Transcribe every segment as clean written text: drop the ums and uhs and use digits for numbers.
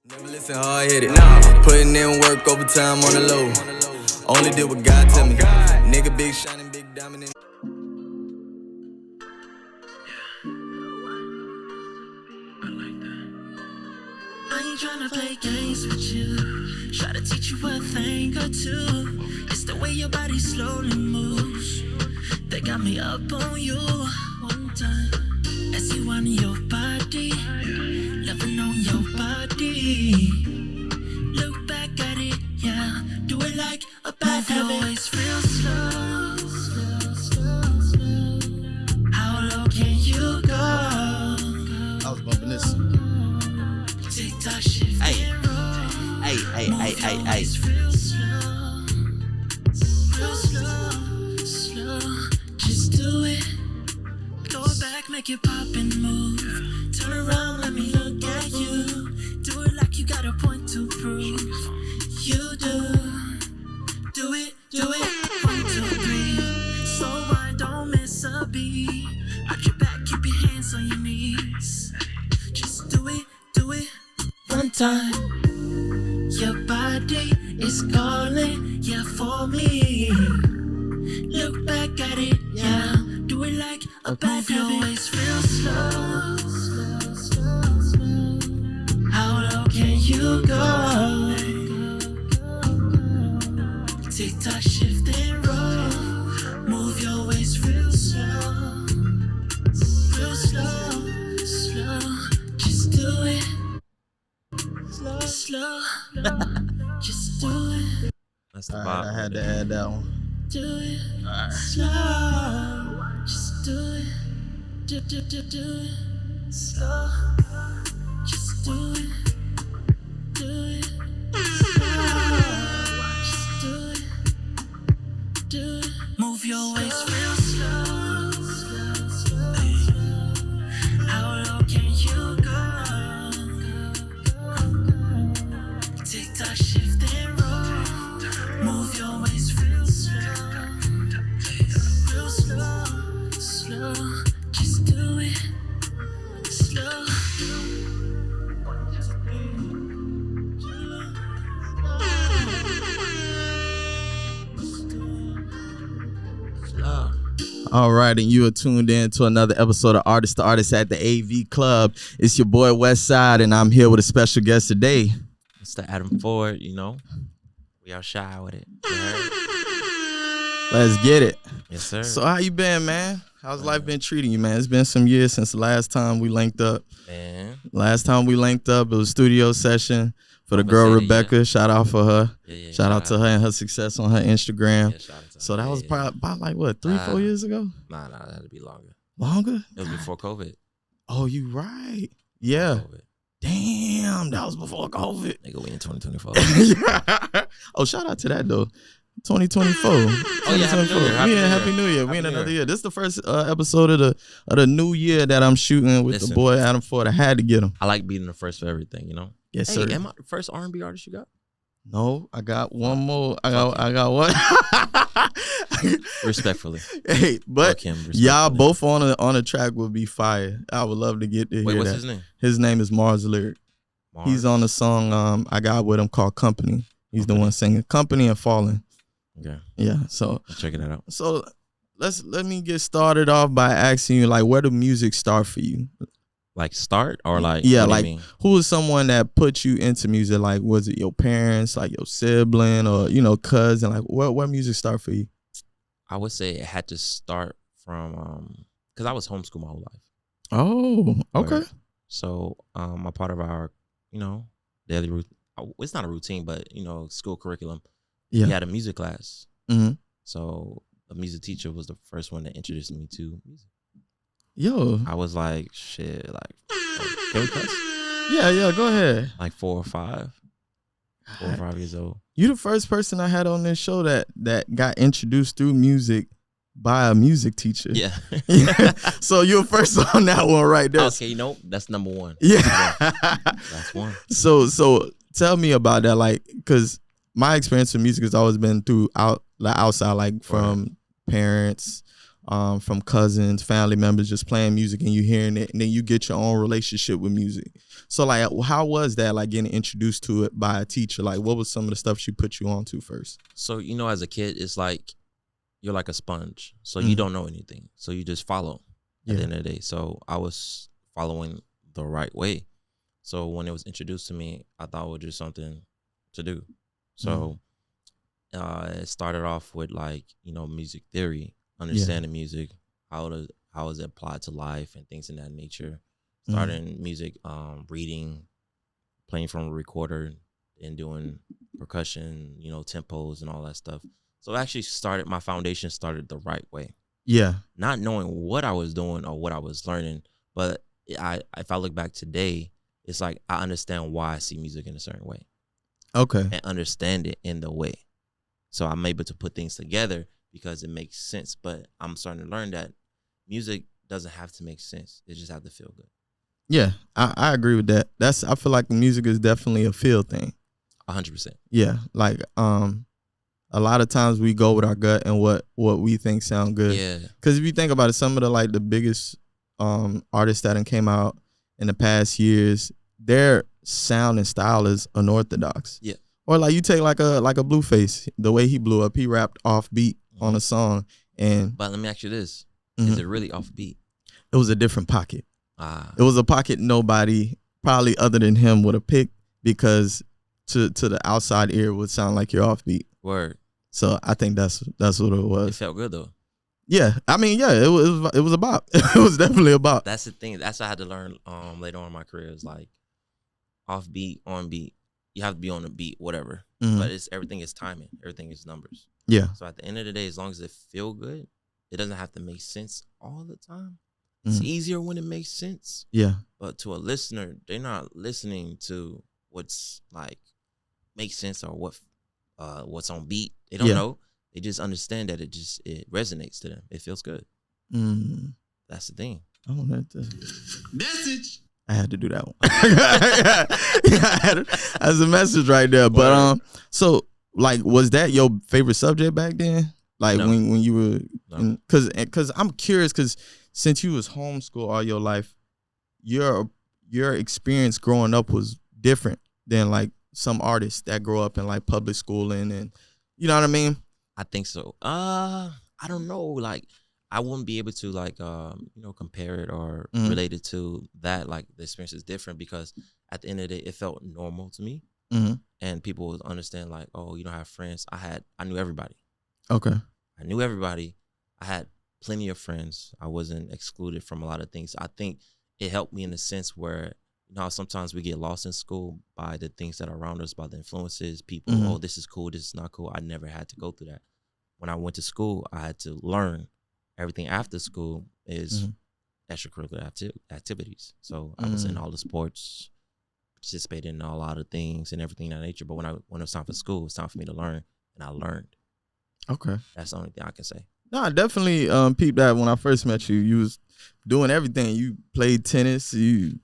Never listen hard headed. Nah. Putting in work overtime on the low. Only did what God tell me. Nigga big shining, big diamond. I ain't tryna play games with you. Try to teach you a thing or two. It's the way your body slowly moves that got me up on you. One time, I see one in your body, loving on your body. Look back at it, yeah. Do it like a bad habit. Always real slow, slow, slow, slow. How low can you go? I was bumping this. Hey, Hey. real slow, just do it. Go back, make it pop and move. Turn around, let me look at you. Do it like you got a point to prove. You do it. 1, 2, 3. Slow wine, don't miss a beat. Arch your back, keep your hands on your knees. Just do it. One time, your body is calling, yeah, for me. Look back at it, yeah. Do it like a bad habit. Always real slow, slow, slow, slow. How low can you go? Tick tock, shift and roll. Move your waist real slow, slow. Just do it. Slow, just do it. That's the All vibe. right, I had to add that one. Do it. All right. Slow, just do it. Do it. Slow, just do it. Slow, just do it. Move your waist real slow. How low can you go? Tick tock, shift and roll. Move your waist real slow. Just do it. Slow. All right, and you are tuned in to another episode of Artist to Artist at the AV Club. It's your boy Westside, and I'm here with a special guest today. It's the Adam Ford, you know. We are shy with it. You heard? Let's get it. Yes, sir. So how you been, man? How's life been treating you, man? It's been some years since the last time we linked up. Man. Last time we linked up, it was a studio session for the girl Rebecca. Yeah. Shout out for her. Yeah, shout out to her and her success on her Instagram. Yeah, shout out to So her. that was probably about like what, 3-4 years ago? Nah, that had to be longer. Longer? It was before COVID. Oh, you right. Yeah. COVID. Damn, that was before COVID. Nigga, we in 2024. Yeah. Oh, shout out to that though. 2024. Oh, yeah, Happy New Year. Happy New Year. We in another year. This is the first episode of the new year that I'm shooting with the boy Adam Ford. I had to get him. I like being the first for everything, you know? Yes, Hey, sir. am I the first R&B artist you got? No, I got one more. I got one. Respectfully. Hey, but Kim, y'all both on a track will be fire. I would love to get to Wait, hear what's that. his name? His name is Mars Lyric. Mars. He's on the song I got with him called Company. He's the one singing Company and Falling. Okay. Yeah, so I'm checking that out. So let me get started off by asking you, like, where did music start for you? Like start or like Yeah, what do you like mean? who was someone that put you into music? Like, was it your parents, like your sibling, or cousin? Like, where music start for you? I would say it had to start from because I was homeschooled my whole life. Oh, okay. Where- So a part of our daily routine. It's not a routine, but school curriculum. Yeah. We had a music class. Mm-hmm. So the music teacher was the first one that introduced me to music. Yo. I was like, shit, like, can we cuss? Yeah, go ahead. Like 4 or 5 years old. You the first person I had on this show that got introduced through music by a music teacher. Yeah. So you're first on that one right there. Okay, that's number 1. Yeah. That's one. So tell me about that, like, because my experience with music has always been outside, like from parents, from cousins, family members, just playing music and you hearing it, and then you get your own relationship with music. So like, how was that, like getting introduced to it by a teacher? Like, what was some of the stuff she put you on to first? So, as a kid, it's like you're like a sponge. So you don't know anything. So you just follow at the end of the day. So I was following the right way. So when it was introduced to me, I thought it was just something to do. So it started off with like, music theory, understanding music, how is it applied to life and things in that nature. Starting music, reading, playing from a recorder and doing percussion, tempos and all that stuff. So actually my foundation started the right way. Yeah. Not knowing what I was doing or what I was learning, but if I look back today, it's like I understand why I see music in a certain way. Okay. And understand it in the way. So I'm able to put things together because it makes sense. But I'm starting to learn that music doesn't have to make sense. It just have to feel good. Yeah, I agree with that. I feel like music is definitely a feel thing. 100%. Yeah, like a lot of times we go with our gut and what we think sound good. Yeah. Because if you think about it, some of the biggest artists that came out in the past years, their sound and style is unorthodox. Yeah. Or like you take like a Blueface, the way he blew up, he rapped off beat on a song, But let me ask you this: is it really off beat? It was a different pocket. It was a pocket nobody probably other than him would have picked, because to the outside ear would sound like you're offbeat. Word. So I think that's what it was. It felt good though. Yeah, I mean, yeah, it was a bop. It was definitely a bop. That's the thing. That's what I had to learn later on in my career. Is like off beat, on beat. You have to be on the beat, whatever. But everything is timing. Everything is numbers. Yeah. So at the end of the day, as long as it feel good, it doesn't have to make sense all the time. It's easier when it makes sense. Yeah. But to a listener, they're not listening to what's like makes sense or what's on beat. They don't know. They just understand that it resonates to them. It feels good. That's the thing. I don't have to. Message. I had to do that one. That's a message right there. But so like, was that your favorite subject back then? Like No. when you were, No. because I'm curious, because since you was homeschooled all your life, your experience growing up was different than like some artists that grow up in like public schooling, and you know what I mean? I think so. I don't know. Like, I wouldn't be able to like compare it or relate it to that. Like, the experience is different because at the end of the day, it felt normal to me, and people would understand like, oh, you don't have friends. I knew everybody. Okay. I knew everybody. I had plenty of friends. I wasn't excluded from a lot of things. I think it helped me in a sense where, how sometimes we get lost in school by the things that are around us, by the influences, people, oh, this is cool, this is not cool. I never had to go through that. When I went to school, I had to learn. Everything after school is extracurricular activities. So I was in all the sports, participated in a lot of things and everything of that nature. But when it was time for school, it's time for me to learn, and I learned. Okay. That's the only thing I can say. No, I definitely peeped that when I first met you. You was doing everything. You played tennis, you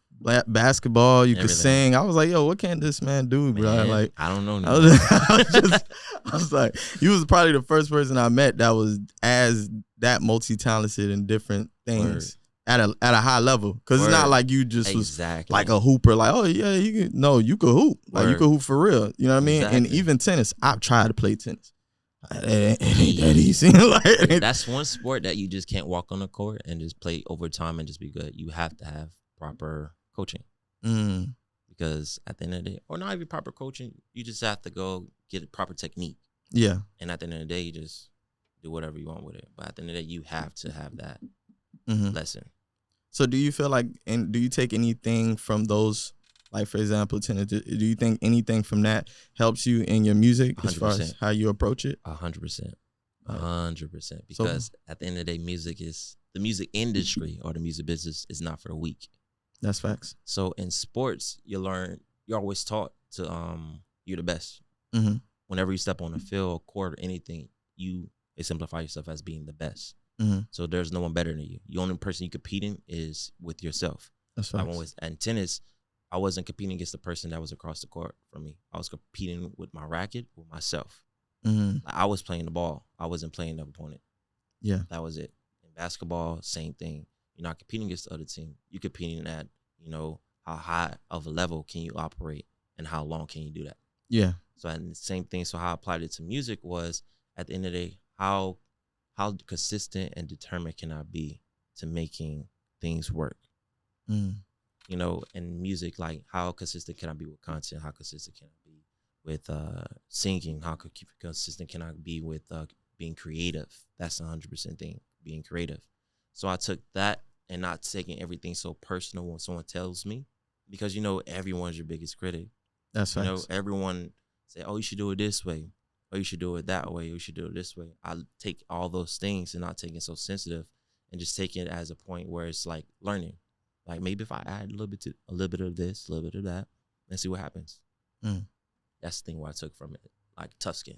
basketball, you could sing. I was like, yo, what can this man do, bro? Man, like, I don't know. I was like, you was probably the first person I met that was as that multi-talented in different things at a high level. Because it's not like you just was like a hooper, like, oh yeah, you could hoop. Like, you could hoop for real. You know what I mean? And even tennis, I've tried to play tennis. It ain't that easy. Like, that's one sport that you just can't walk on the court and just play over time and just be good. You have to have proper coaching. Because at the end of the day, or not even proper coaching, you just have to go get a proper technique. Yeah. And at the end of the day, you just do whatever you want with it. But at the end of the day, you have to have that lesson. So do you feel like, and do you take anything from those, like for example, tennis, do you think anything from that helps you in your music 100%. As far as how you approach it? 100%. 100%. Because at the end of the day, the music industry or the music business is not for the weak. That's facts. So in sports, you're always taught to you're the best. Whenever you step on a field, court, or anything, you exemplify yourself as being the best. So there's no one better than you. The only person you competing is with yourself. That's facts. And tennis, I wasn't competing against the person that was across the court from me. I was competing with my racket, with myself. Like, I was playing the ball. I wasn't playing the opponent. Yeah. That was it. In Basketball, same thing. You're not competing against the other team. You're competing at, how high of a level can you operate and how long can you do that? Yeah. So, and the same thing. So how I applied it to music was, at the end of the day, how consistent and determined can I be to making things work? In music, like how consistent can I be with content? How consistent can I be with singing? How consistent can I be with being creative? That's 100% thing, being creative. So I took that and not taking everything so personal when someone tells me, because everyone's your biggest critic. That's right. Everyone say, oh, you should do it this way, or you should do it that way, or you should do it this way. I take all those things and not take it so sensitive, and just take it as a point where it's like learning. Like maybe if I add a little bit of this, a little bit of that, and see what happens. That's the thing what I took from it, like tough skin.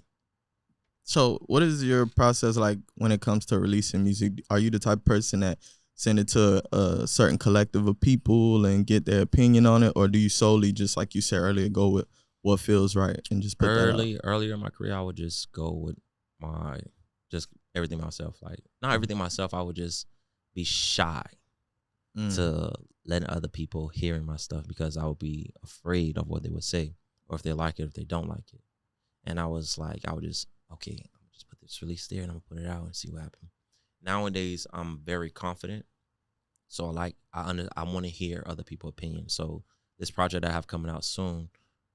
So what is your process like when it comes to releasing music? Are you the type of person that send it to a certain collective of people and get their opinion on it? Or do you solely, just like you said earlier, go with what feels right and just put that out? Earlier in my career, I would just go with just everything myself. Like, not everything myself, I would just be shy to letting other people hearing my stuff, because I would be afraid of what they would say, or if they like it, if they don't like it. And I would just, okay, I'm just put this release there and I'm gonna put it out and see what happens. Nowadays, I'm very confident. So I want to hear other people's opinions. So this project I have coming out soon,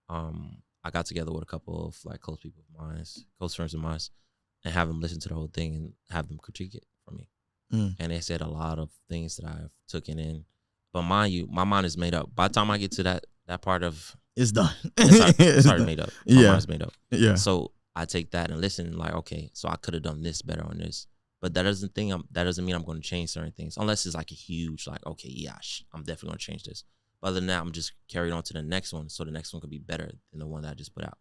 I got together with a couple of like close friends of mine, and have them listen to the whole thing and have them critique it for me. And they said a lot of things that I've taken in. But mind you, my mind is made up. By the time I get to that part of it's done. It's already made up. My mind's made up. Yeah. So I take that and listen, like, okay, so I could have done this better on this. But that doesn't mean I'm going to change certain things, unless it's like a huge, like, okay, yeah, I'm definitely going to change this. But other than that, I'm just carried on to the next one, so the next one could be better than the one that I just put out.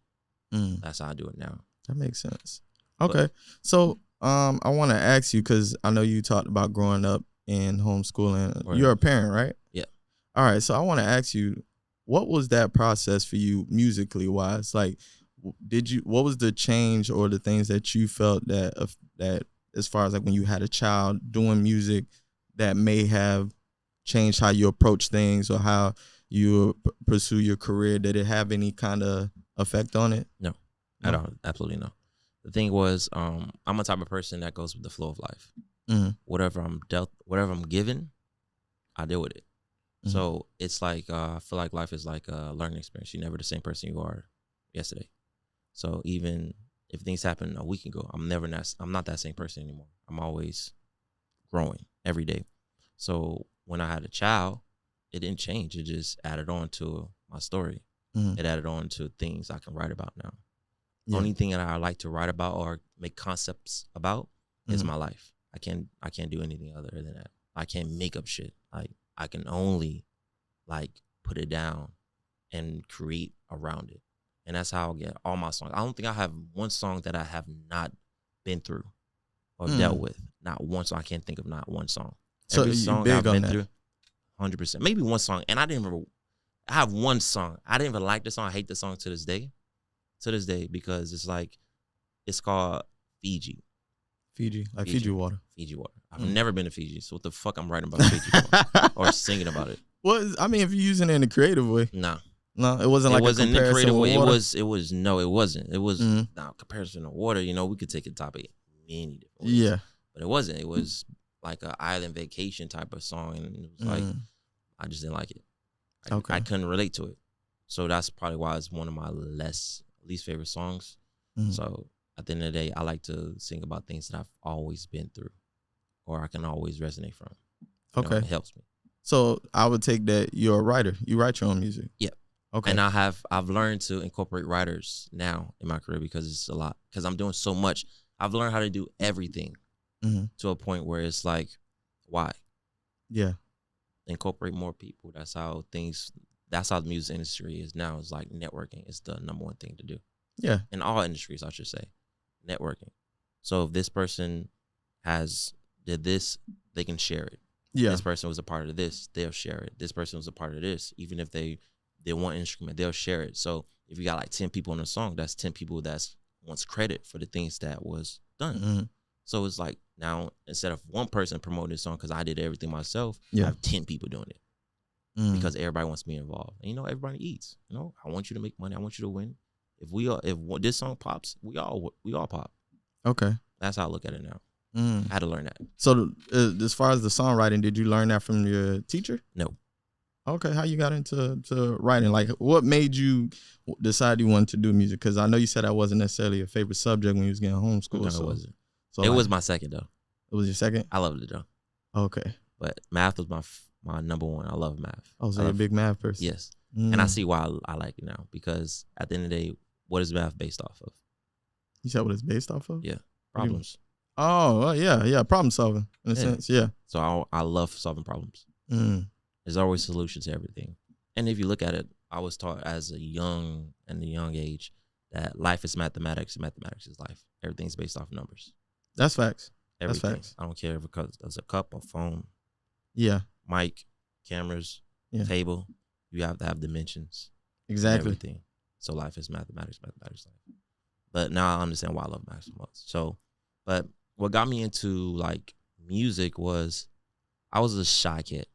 That's how I do it now. That makes sense. Okay, so I want to ask you, because I know you talked about growing up in homeschooling. Right. You're a parent, right? Yeah. All right, so I want to ask you, what was that process for you musically wise? Like, what was the change or the things that you felt that as far as like when you had a child doing music that may have changed how you approach things or how you pursue your career? Did it have any kind of effect on it? No, at all. Absolutely no. The thing was, I'm a type of person that goes with the flow of life. Whatever I'm given, I deal with it. So it's like, I feel like life is like a learning experience. You're never the same person you are yesterday. So even if things happened a week ago, I'm not that same person anymore. I'm always growing every day. So when I had a child, it didn't change. It just added on to my story. It added on to things I can write about now. The only thing that I like to write about or make concepts about is my life. I can't do anything other than that. I can't make up shit. Like, I can only like put it down and create around it. And that's how I get all my songs. I don't think I have one song that I have not been through or dealt with. Not one song. I can't think of not one song. So every song I've been through, 100%. Maybe one song. And I have one song. I didn't even like the song. I hate the song to this day. Because it's called Fiji. Like Fiji water. Fiji water. I've never been to Fiji, so what the fuck I'm writing about Fiji water or singing about it? Well, I mean, if you're using it in a creative way. No, it wasn't like a comparison in a creative way. It wasn't. It was comparison to water. We could take a topic many different ways. Yeah, but it wasn't. It was like an island vacation type of song, and it was like I just didn't like it. I couldn't relate to it, so that's probably why it's one of my least favorite songs. So at the end of the day, I like to sing about things that I've always been through, or I can always resonate from. It helps me. So I would take that you're a writer. You write your own music. Yeah. Okay. And I've learned to incorporate writers now in my career because it's a lot. Because I'm doing so much. I've learned how to do everything to a point where it's like, why? Yeah. Incorporate more people. That's how the music industry is now. It's like networking is the number one thing to do. Yeah. In all industries, I should say. Networking. So if this person did this, they can share it. Yeah. This person was a part of this, they'll share it. This person was a part of this. Even if they want instrument, they'll share it. So if you got like 10 people in a song, that's 10 people that wants credit for the things that was done. So it's like Now, instead of one person promoting this song because I did everything myself, I have 10 people doing it because everybody wants to be involved. And, everybody eats. I want you to make money. I want you to win. If this song pops, we all pop. Okay. That's how I look at it now. I had to learn that. So as far as the songwriting, did you learn that from your teacher? No. Okay. How you got into writing? Like, what made you decide you wanted to do music? Because I know you said that wasn't necessarily a favorite subject when you was getting homeschooled. No, so, it wasn't. So it was my second, though. It was your second? I loved it, though. Okay. But math was my number one. I love math. Oh, so you're a big math person. Yes. And I see why I like it now. Because at the end of the day, what is math based off of? You said what it's based off of? Yeah. Problems. Oh, yeah. Problem solving in a sense. Yeah. So I love solving problems. There's always a solution to everything. And if you look at it, I was taught as a young age that life is mathematics and mathematics is life. Everything's based off numbers. That's facts. Everything. That's facts. I don't care if it's a cup, a phone, mic, cameras, table. You have to have dimensions. Exactly. Everything. So life is mathematics, mathematics life. But now I understand why I love math so much. So, but what got me into like music was I was a shy kid.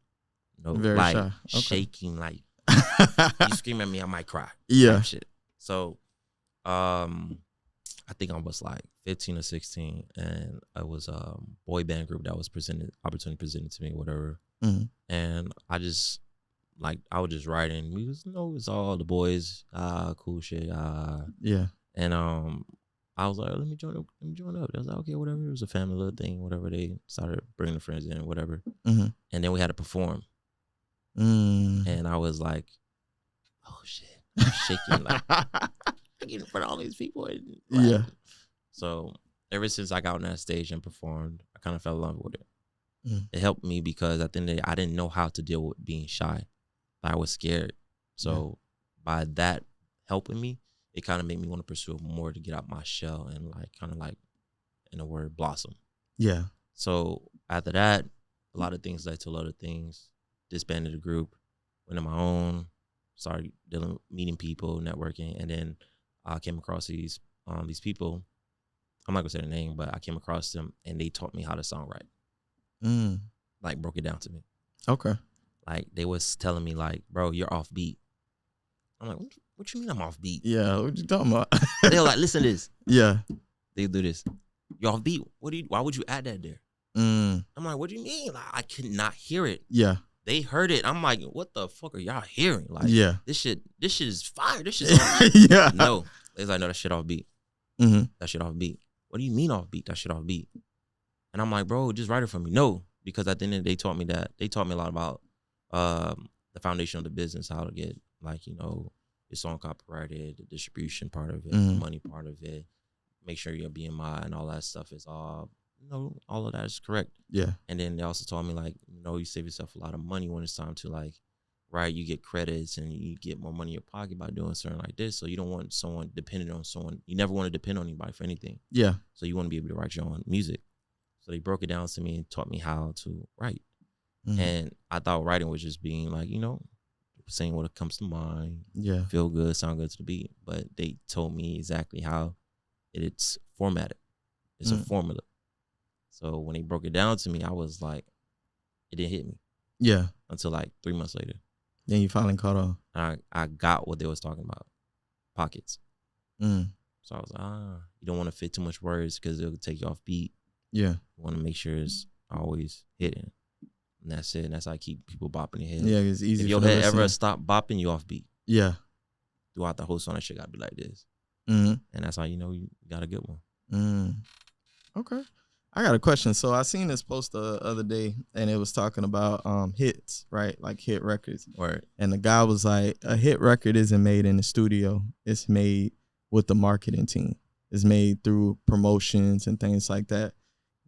Very like shy. Okay. Shaking, like you scream at me, I might cry. Yeah. Shit. So, I think I was like 15 or 16, and it was a boy band group that was opportunity presented to me, whatever. And I was just writing. We was, it's all the boys, cool shit, yeah. And I was like, let me join up. I was like, okay, whatever. It was a family little thing, whatever. They started bringing the friends in, whatever. And then we had to perform. And I was like, oh shit, I'm shaking like in front of all these people. Yeah. So ever since I got on that stage and performed, I kind of fell in love with it. It helped me because at the end of the day, I didn't know how to deal with being shy. I was scared. So by that helping me, it kind of made me want to pursue it more to get out my shell and like kind of like, in a word, blossom. Yeah. So after that, a lot of things led to a lot of things. Disbanded the group, went on my own, started meeting people, networking, and then I came across these people. I'm not gonna say their name, but I came across them and they taught me how to songwrite. Like broke it down to me. Okay. Like they was telling me like, bro, you're off beat. I'm like, what you mean I'm off beat? Yeah, what you talking about? They were like, listen to this. Yeah. They do this. You're off beat. Why would you add that there? I'm like, what do you mean? Like, I could not hear it. Yeah. They heard it. I'm like, what the fuck are y'all hearing? Like, this shit is fire. This shit yeah. No. They was like, no, that shit off beat. That shit off beat. What do you mean off beat? That shit off beat. And I'm like, bro, just write it for me. No. Because at the end of the day, they taught me that. They taught me a lot about the foundation of the business, how to get, like, your song copyrighted, the distribution part of it, the money part of it, make sure your BMI and all that stuff is all, all of that is correct. Yeah. And then they also told me, like, you save yourself a lot of money when it's time to, like, right, you get credits and you get more money in your pocket by doing something like this. So you don't want someone dependent on someone. You never want to depend on anybody for anything. Yeah. So you want to be able to write your own music. So they broke it down to me and taught me how to write. And I thought writing was just being like, saying what comes to mind. Yeah. Feel good, sound good to the beat. But they told me exactly how it's formatted. It's a formula. So when they broke it down to me, I was like, it didn't hit me. Yeah. Until like 3 months later. Then you finally caught on. I got what they was talking about. Pockets. So I was like, you don't want to fit too much words because it'll take you off beat. Yeah. You want to make sure it's always hitting. And that's it. And that's how I keep people bopping their head. Yeah, it's easy. If your head ever stop bopping, you off beat. Yeah. Throughout the whole song, that shit got to be like this. And that's how you know you got a good one. Okay. I got a question. So I seen this post the other day, and it was talking about hits, right? Like hit records. Right. And the guy was like, a hit record isn't made in the studio. It's made with the marketing team. It's made through promotions and things like that.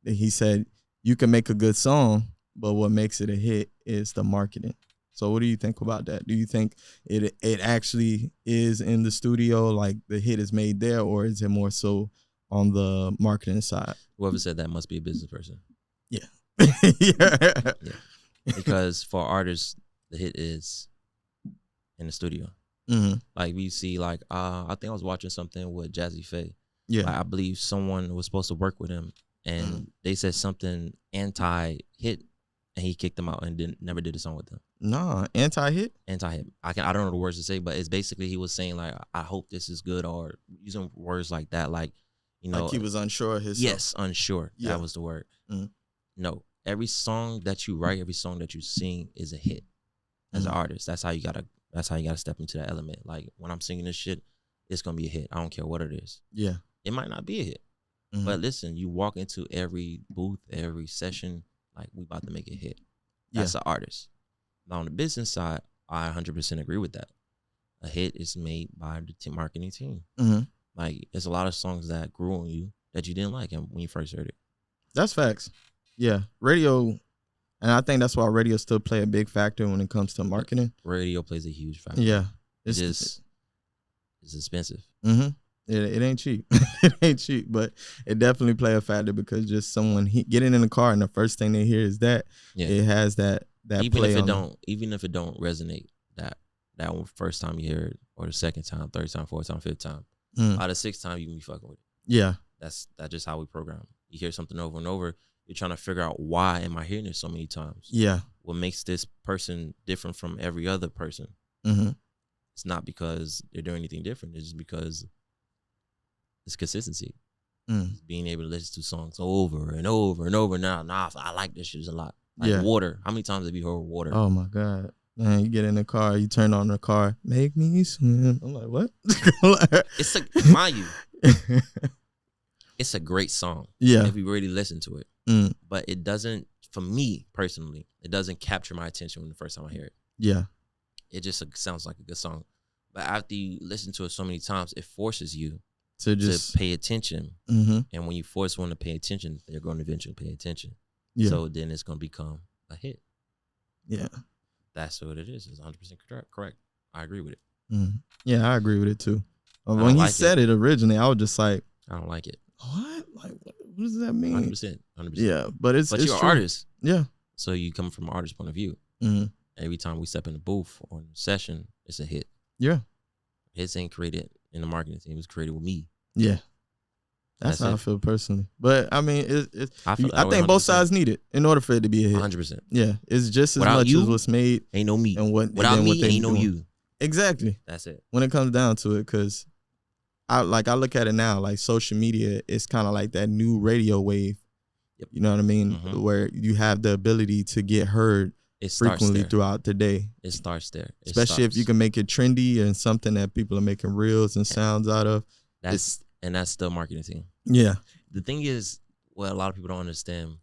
He said, you can make a good song, but what makes it a hit is the marketing. So what do you think about that? Do you think it actually is in the studio, like the hit is made there, or is it more so on the marketing side? Whoever said that must be a business person. Yeah. Yeah. Because for artists, the hit is in the studio. Like we see, like I think I was watching something with Jazzy Faye. Yeah. Like, I believe someone was supposed to work with him and they said something anti-hit, and he kicked them out and never did a song with them. Nah, anti-hit? Anti-hit. I don't know the words to say, but it's basically he was saying like, I hope this is good, or using words like that, like, you know, like he was unsure of himself. Yes, unsure. Yeah. That was the word. No, every song that you write, every song that you sing is a hit as an artist. That's how you gotta step into that element. Like when I'm singing this shit, it's gonna be a hit. I don't care what it is. Yeah. It might not be a hit. But listen, you walk into every booth, every session, like we about to make a hit. That's an artist. Now on the business side, I 100% agree with that. A hit is made by the marketing team. Like there's a lot of songs that grew on you that you didn't like when you first heard it. That's facts. Yeah, radio, and I think that's why radio still play a big factor when it comes to marketing. Radio plays a huge factor. Yeah, it's expensive. It ain't cheap. It ain't cheap, but it definitely play a factor because just someone getting in the car and the first thing they hear is that. Yeah. It has that even play if it on don't, even if it don't resonate that one first time you hear it, or the second time, third time, fourth time, fifth time, out of sixth time you can be fucking with it. Yeah, that's just how we program. You hear something over and over, you're trying to figure out why am I hearing it so many times. Yeah, what makes this person different from every other person? It's not because they're doing anything different. It's just because it's consistency. Being able to listen to songs over and over and over. Now, I like this shit a lot. Like Water. How many times have you heard Water? Oh my God. Man, you get in the car, you turn on the car, make me swim. I'm like, what? It's mind you, it's a great song. Yeah. If you really listen to it. But it doesn't, for me personally, it doesn't capture my attention when the first time I hear it. Yeah. It just sounds like a good song. But after you listen to it so many times, it forces you to just pay attention. And when you force one to pay attention, they're going to eventually pay attention. Yeah. So then it's going to become a hit. Yeah. That's what it is. It's 100% correct. I agree with it. Yeah, I agree with it too. When he said it originally, I was just like, I don't like it. What? Like, what does that mean? 100%. Yeah, but you're an artist. Yeah. So you come from an artist's point of view. Every time we step in the booth or in the session, it's a hit. Yeah. Hits ain't created in the marketing team. It was created with me. Yeah. That's how I feel personally. But I mean, I think 100%. both sides need it in order for it to be a hit. 100%. Yeah, it's just as much as what's made. Ain't no me. And without me, ain't no you. Exactly. That's it. When it comes down to it, because I look at it now, like social media is kind of like that new radio wave. Yep. You know what I mean? Where you have the ability to get heard frequently throughout the day. It starts there. Especially if you can make it trendy and something that people are making reels and sounds out of. That's the marketing team. Yeah. The thing is, what a lot of people don't understand,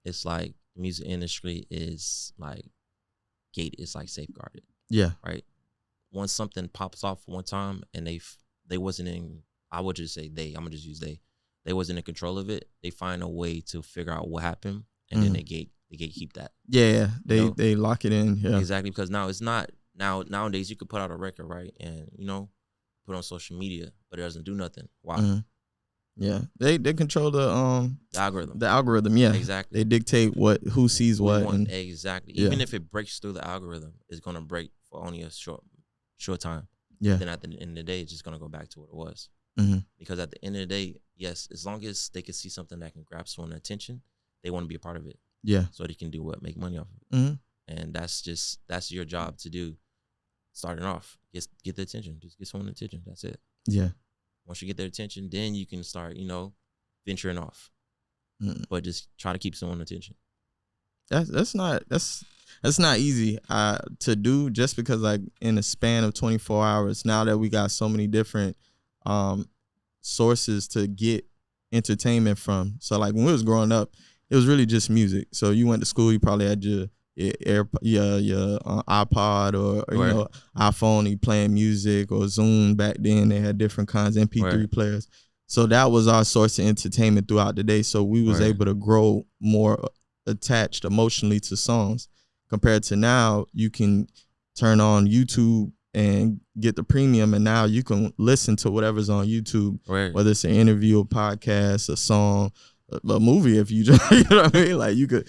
it's like the music industry is like gated. It's like safeguarded. Yeah. Right? Once something pops off one time and they wasn't in, I would just say I'm going to just use they wasn't in control of it, they find a way to figure out what happened, and then they gatekeep that. Yeah, they lock it in. Yeah. Exactly, because now it's not, nowadays you could put out a record, right, and, put on social media, but it doesn't do nothing. Why? Yeah, they control the algorithm. The algorithm, yeah. Exactly. They dictate who sees what. Exactly. Yeah. Even if it breaks through the algorithm, it's gonna break for only a short time. Yeah. Then at the end of the day, it's just gonna go back to what it was. Because at the end of the day, yes, as long as they can see something that can grab someone's attention, they want to be a part of it. Yeah. So they can do make money off of it. And that's your job to do. Starting off, get the attention. Just get someone's attention. That's it. Yeah. Once you get their attention, then you can start, venturing off. But just try to keep someone's attention. That's not easy to do, just because like in a span of 24 hours, now that we got so many different sources to get entertainment from. So like when we was growing up, it was really just music. So you went to school, you probably had your iPod or iPhone, you playing music, or Zoom. Back then they had different kinds of MP3 players. So that was our source of entertainment throughout the day. So we was able to grow more attached emotionally to songs, compared to now you can turn on YouTube and get the premium, and now you can listen to whatever's on YouTube, whether it's an interview, a podcast, a song, a movie. If you just, you know what I mean, like you could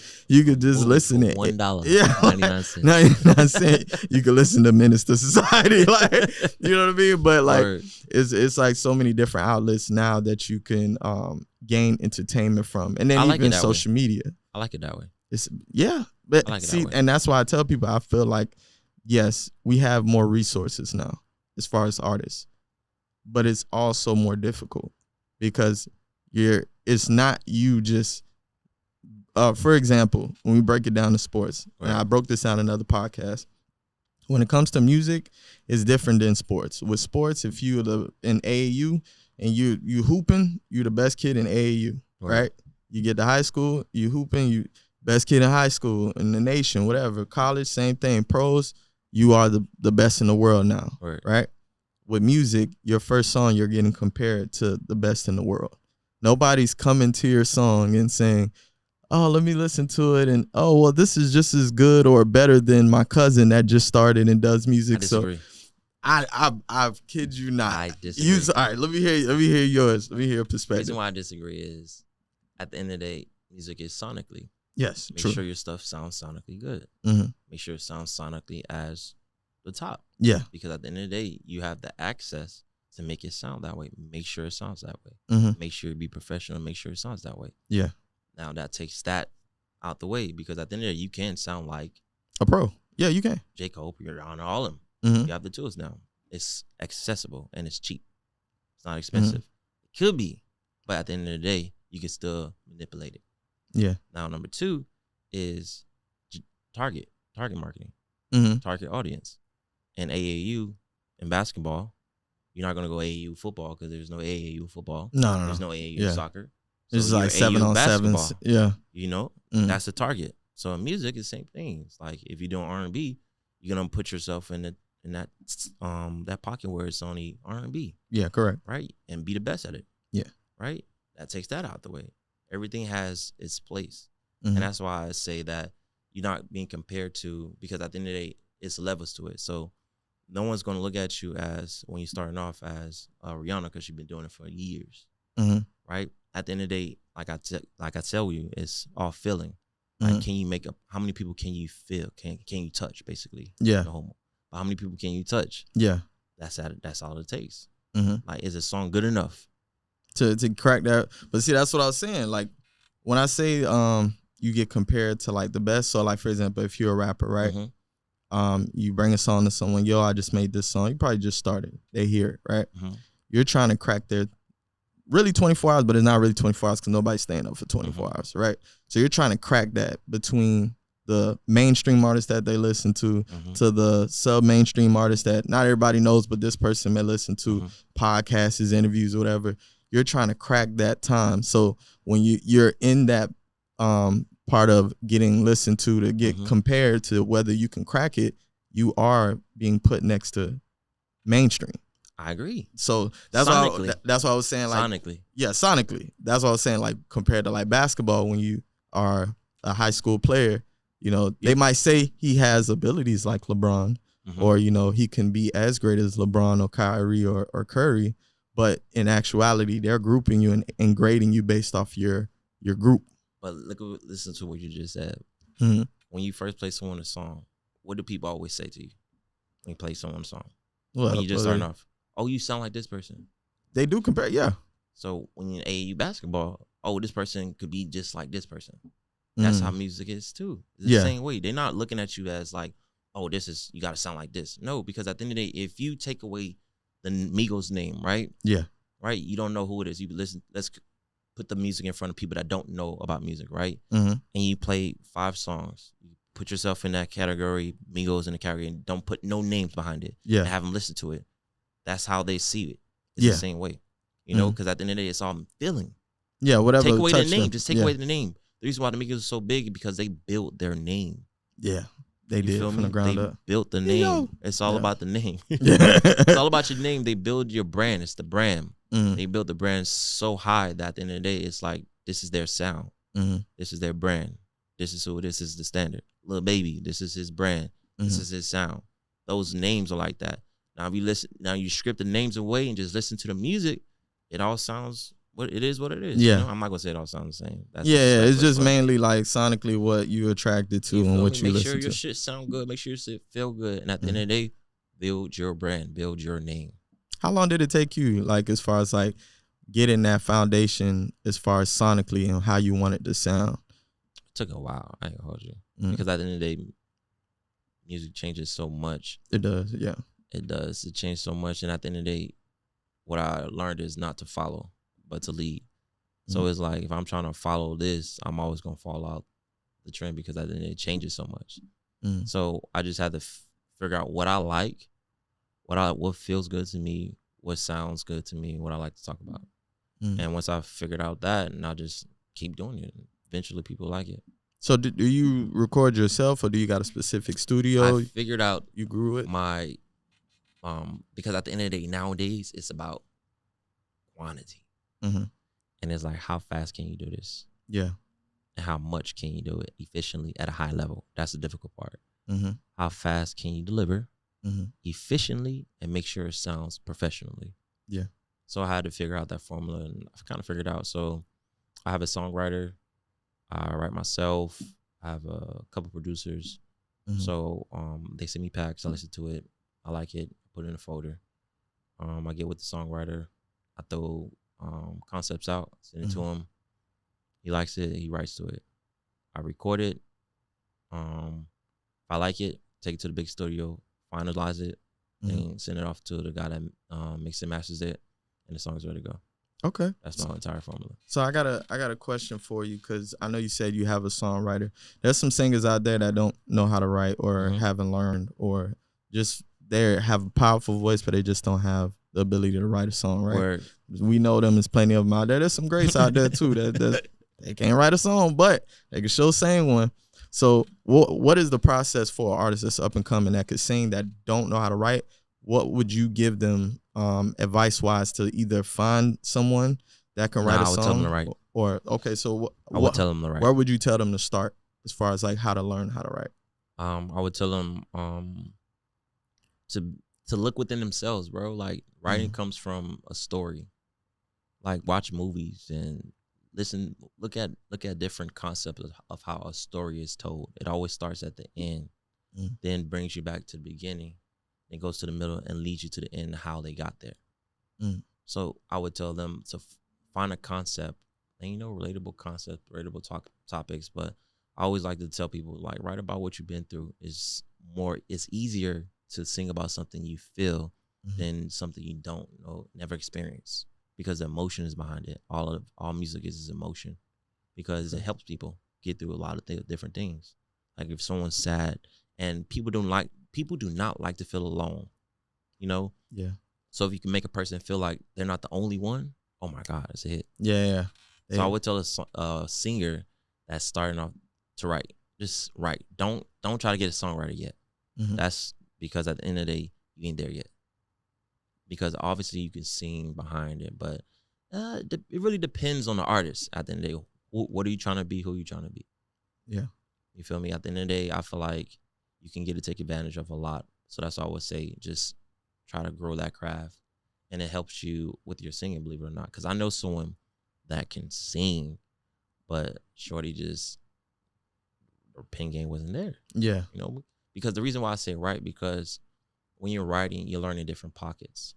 just listen to $1. Yeah, 99 cents. You could listen to Minister Society, like, you know what I mean. But like it's like so many different outlets now that you can gain entertainment from. And then even social media. I like it that way. It's but like see, and that's why I tell people I feel like, yes, we have more resources now as far as artists, but it's also more difficult because it's not you just, for example, when we break it down to sports, right. And I broke this down in another podcast. When it comes to music, it's different than sports. With sports, if you're in AAU and you hooping, you're the best kid in AAU, right? You get to high school, you hooping, you best kid in high school, in the nation, whatever. College, same thing. Pros, you are the best in the world now, right? With music, your first song, you're getting compared to the best in the world. Nobody's coming to your song and saying, oh, let me listen to it, and oh, well, this is just as good or better than my cousin that just started and does music. I disagree. So I kid you not. I disagree. All right, let me hear yours. Let me hear your perspective. The reason why I disagree is, at the end of the day, music is sonically. Yes, Make sure your stuff sounds sonically good. Mm-hmm. Make sure it sounds sonically as the top. Yeah. Because at the end of the day, you have the access to make it sound that way. Make sure it sounds that way. Mm-hmm. Make sure it be professional. Make sure it sounds that way. Yeah. Now that takes that out the way, because at the end of the day, you can sound like a pro. Yeah, you can. J. Cole, you're on all of them. Mm-hmm. You have the tools now. It's accessible and it's cheap. It's not expensive. Mm-hmm. It could be, but at the end of the day, you can still manipulate it. Yeah. Now, number 2 is target marketing, mm-hmm. target audience. In AAU, in basketball, you're not going to go AAU football because there's no AAU football. No. There's no AAU soccer. So it's like 7-on-7s. Yeah. You know, that's the target. So in music, it's the same thing. It's like if you're doing R&B, you're going to put yourself in that pocket where it's only R&B. Yeah, correct. Right? And be the best at it. Yeah. Right? That takes that out the way. Everything has its place. Mm-hmm. And that's why I say that you're not being compared to, because at the end of the day, it's levels to it. So no one's going to look at you as, when you're starting off, as Rihanna, because she's been doing it for years. Mm-hmm. Right? At the end of the day, like I tell you, it's all feeling. Like, Mm-hmm. can you make how many people can you feel? Can you touch, basically? Yeah. No homo. But how many people can you touch? Yeah. That's all it takes. Mm-hmm. Like, is a song good enough to crack that? But see, that's what I was saying. Like, when I say you get compared to like the best, so like, for example, if you're a rapper, right? Mm-hmm. You bring a song to someone, yo, I just made this song. You probably just started. They hear it, right? Mm-hmm. You're trying to crack their really 24 hours, but it's not really 24 hours because nobody's staying up for 24 hours, right? So you're trying to crack that between the mainstream artists that they listen to the sub-mainstream artists that not everybody knows, but this person may listen to podcasts, interviews, whatever. You're trying to crack that time. So when you're in that part of getting listened to get compared to whether you can crack it, you are being put next to mainstream. I agree. So that's why I was saying, like, sonically. Yeah, sonically. That's what I was saying, like, compared to like basketball, when you are a high school player, you know, they might say he has abilities like LeBron, or, you know, he can be as great as LeBron or Kyrie or Curry, but in actuality, they're grouping you and grading you based off your group. But listen to what you just said. Mm-hmm. When you first play someone a song, what do people always say to you when you play someone a song? Well, when you just starting off, oh, you sound like this person. They do compare, yeah. So when you're in AAU basketball, oh, this person could be just like this person. That's how music is too. It's the same way. They're not looking at you as like, oh, you got to sound like this. No, because at the end of the day, if you take away the Migos name, right? Yeah. Right? You don't know who it is. You listen. Let's put the music in front of people that don't know about music, right? Mm-hmm. And you play 5 songs. You put yourself in that category, Migos in the category, and don't put no names behind it. Yeah. And have them listen to it. That's how they see it. It's the same way. You know, because at the end of the day, it's all feeling. Yeah, whatever. Take away the name. Just take away the name. The reason why the Migos are so big is because they built their name. Yeah, they did from the ground up. They built the name. Yo. It's all about the name. Yeah. It's all about your name. They build your brand. It's the brand. Mm-hmm. They built the brand so high that at the end of the day, it's like, this is their sound. Mm-hmm. This is their brand. This is who. This is the standard. Lil Baby, this is his brand. This is his sound. Those names are like that. Now, if you listen, you strip the names away and just listen to the music, it all sounds what it is. Yeah. You know? I'm not gonna say it all sounds the same. That's it's just mainly like sonically what you attracted to and what you listen to. Make sure your shit sound good. Make sure your shit feel good. And at the end of the day, build your brand, build your name. How long did it take you, like, as far as like getting that foundation as far as sonically and how you want it to sound? It took a while. I ain't gonna hold you. Because at the end of the day, music changes so much. It does, yeah. It does. It changed so much. And at the end of the day, what I learned is not to follow, but to lead. So it's like, if I'm trying to follow this, I'm always going to fall out the trend, because at the end of the day, it changes so much. So I just had to figure out what I like, what feels good to me, what sounds good to me, what I like to talk about. And once I figured out that, and I'll just keep doing it. Eventually people like it. So do you record yourself, or do you got a specific studio? I figured out you grew it? My, because at the end of the day, nowadays, it's about quantity. And it's like, how fast can you do this? Yeah. And how much can you do it efficiently at a high level? That's the difficult part. How fast can you deliver efficiently and make sure it sounds professionally? Yeah. So I had to figure out that formula, and I've kind of figured out. So I have a songwriter. I write myself. I have a couple producers. So they send me packs. I listen to it. I like it. Put it in a folder. I get with the songwriter. I throw concepts out, send it to him. He likes it. He writes to it. I record it. If I like it, take it to the big studio, finalize it, and send it off to the guy that mixes and masters it, and the song's ready to go. Okay. That's my entire formula. So I got a question for you, because I know you said you have a songwriter. There's some singers out there that don't know how to write, or haven't learned, or just they have a powerful voice, but they just don't have the ability to write a song, right? Word. We know them. There's plenty of them out there. There's some greats out there too that they can't write a song, but they can sure sing one. So what is the process for an artist that's up and coming that could sing, that don't know how to write? What would you give them advice wise to either find someone that can write a song? I would tell them to write. Or okay, so I would tell them to write. Where would you tell them to start as far as like how to learn how to write? I would tell them to look within themselves, bro. Like, writing comes from a story. Like, watch movies and look at different concepts of how a story is told. It always starts at the end, then brings you back to the beginning, then goes to the middle and leads you to the end of how they got there. So I would tell them to find a concept, and relatable concept, relatable topics. But I always like to tell people, like, write about what you've been through. It's easier to sing about something you feel than something you don't know, never experience, because the emotion is behind it. All music is emotion, because it helps people get through a lot of different things. Like, if someone's sad, and people do not like to feel alone, Yeah. So if you can make a person feel like they're not the only one, oh my God, it's a hit. Yeah. So I would tell a singer that's starting off to write, just write. Don't try to get a songwriter yet. That's because at the end of the day, you ain't there yet. Because obviously you can sing behind it, but it really depends on the artist. At the end of the day, what are you trying to be? Who are you trying to be? Yeah. You feel me? At the end of the day, I feel like you can get to take advantage of a lot. So that's what I would say. Just try to grow that craft, and it helps you with your singing, believe it or not. Because I know someone that can sing, but shorty just, her pen game wasn't there. Yeah. Because the reason why I say write, because when you're writing, you're learning different pockets.